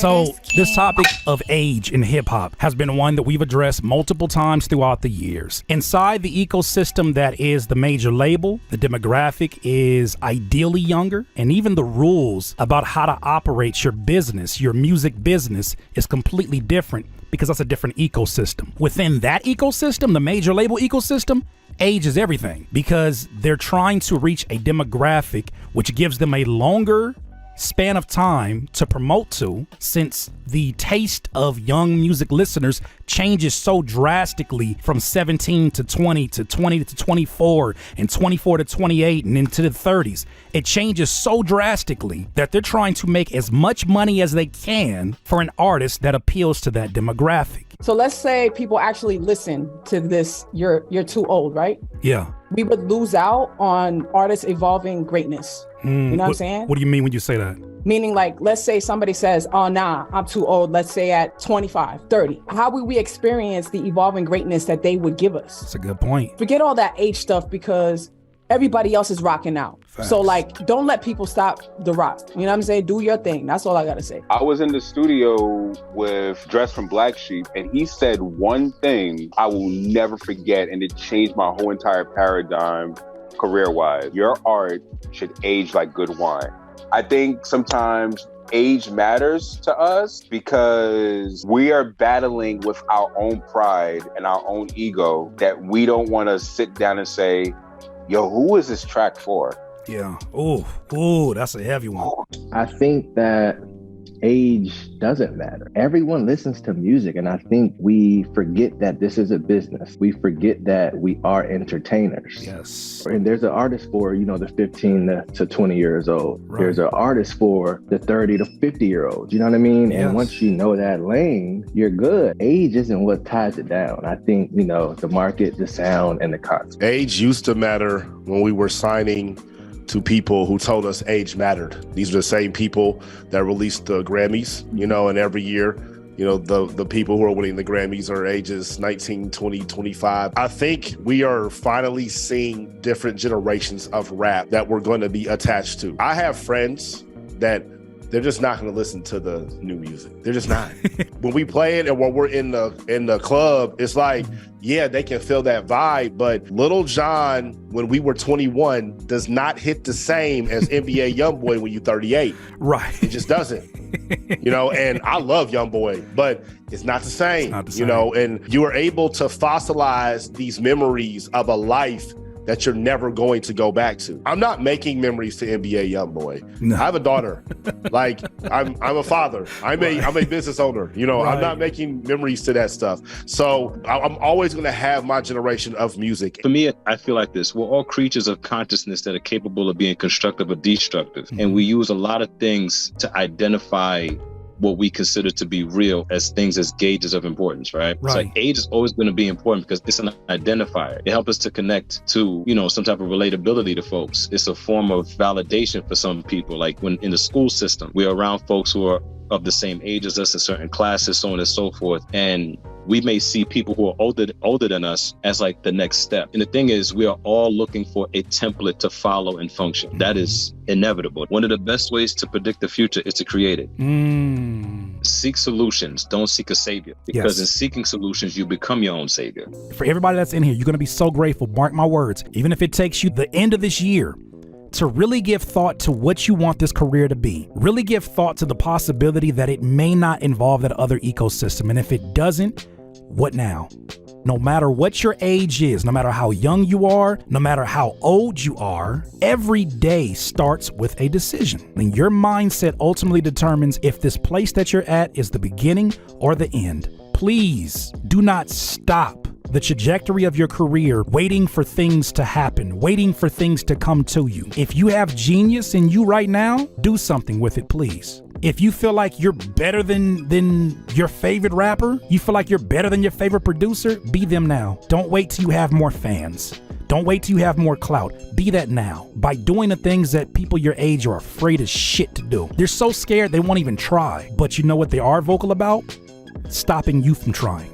So this topic of age in hip hop has been one that we've addressed multiple times throughout the years. Inside the ecosystem that is the major label, the demographic is ideally younger, and even the rules about how to operate your business, your music business, is completely different because that's a different ecosystem. Within that ecosystem, the major label ecosystem, age is everything because they're trying to reach a demographic which gives them a longer span of time to promote to, since the taste of young music listeners changes so drastically from 17 to 20 to 20 to 24 and 24 to 28 and into the 30s. It changes so drastically that they're trying to make as much money as they can for an artist that appeals to that demographic. So let's say people actually listen to this, you're too old, right? Yeah. We would lose out on artists evolving greatness. You know what I'm saying? What do you mean when you say that? Meaning, like, let's say somebody says, oh, nah, I'm too old. Let's say at 25, 30. How would we experience the evolving greatness that they would give us? That's a good point. Forget all that age stuff because everybody else is rocking out. Facts. So, like, don't let people stop the rock. You know what I'm saying? Do your thing. That's all I got to say. I was in the studio with Dress from Black Sheep, and he said one thing I will never forget, and it changed my whole entire paradigm career-wise. Your art should age like good wine. I think sometimes age matters to us because we are battling with our own pride and our own ego that we don't want to sit down and say, yo, who is this track for? Yeah. Oh, that's a heavy one. I think that age doesn't matter. Everyone listens to music, and I think we forget that this is a business. We forget that we are entertainers. Yes. And there's an artist for, the 15 to 20 years old. Right. There's an artist for the 30 to 50 year olds. You know what I mean? Yes. And once you know that lane, you're good. Age isn't what ties it down. I think, the market, the sound, and the concept. Age used to matter when we were signing to people who told us age mattered. These are the same people that released the Grammys, and every year, the people who are winning the Grammys are ages 19, 20, 25. I think we are finally seeing different generations of rap that we're going to be attached to. I have friends that they're just not going to listen to the new music. They're just not. When we play it and when we're in the club, it's like, yeah, they can feel that vibe. But Lil Jon, when we were 21, does not hit the same as NBA YoungBoy when you're 38. Right. It just doesn't. And I love YoungBoy, but it's not the same. It's not the same. And you are able to fossilize these memories of a life that you're never going to go back to. I'm not making memories to NBA YoungBoy. No. I have a daughter. Like I'm a father. I'm a business owner. Right. I'm not making memories to that stuff. So I'm always going to have my generation of music. For me, I feel like this. We're all creatures of consciousness that are capable of being constructive or destructive. Mm-hmm. And we use a lot of things to identify what we consider to be real as things as gauges of importance, right? It's like age is always going to be important because it's an identifier. It helps us to connect to, some type of relatability to folks. It's a form of validation for some people. Like when in the school system, we're around folks who are of the same age as us in certain classes, so on and so forth. And we may see people who are older than us as like the next step. And the thing is, we are all looking for a template to follow and function. That is inevitable. One of the best ways to predict the future is to create it. Seek solutions. Don't seek a savior. Because in seeking solutions, you become your own savior. For everybody that's in here, you're going to be so grateful. Mark my words. Even if it takes you the end of this year to really give thought to what you want this career to be. Really give thought to the possibility that it may not involve that other ecosystem. And if it doesn't, what now? No matter what your age is, no matter how young you are, no matter how old you are, every day starts with a decision. And your mindset ultimately determines if this place that you're at is the beginning or the end. Please do not stop the trajectory of your career waiting for things to happen, waiting for things to come to you. If you have genius in you right now, do something with it, please. If you feel like you're better than your favorite rapper, you feel like you're better than your favorite producer, be them now. Don't wait till you have more fans. Don't wait till you have more clout. Be that now by doing the things that people your age are afraid as shit to do. They're so scared they won't even try. But you know what they are vocal about? Stopping you from trying.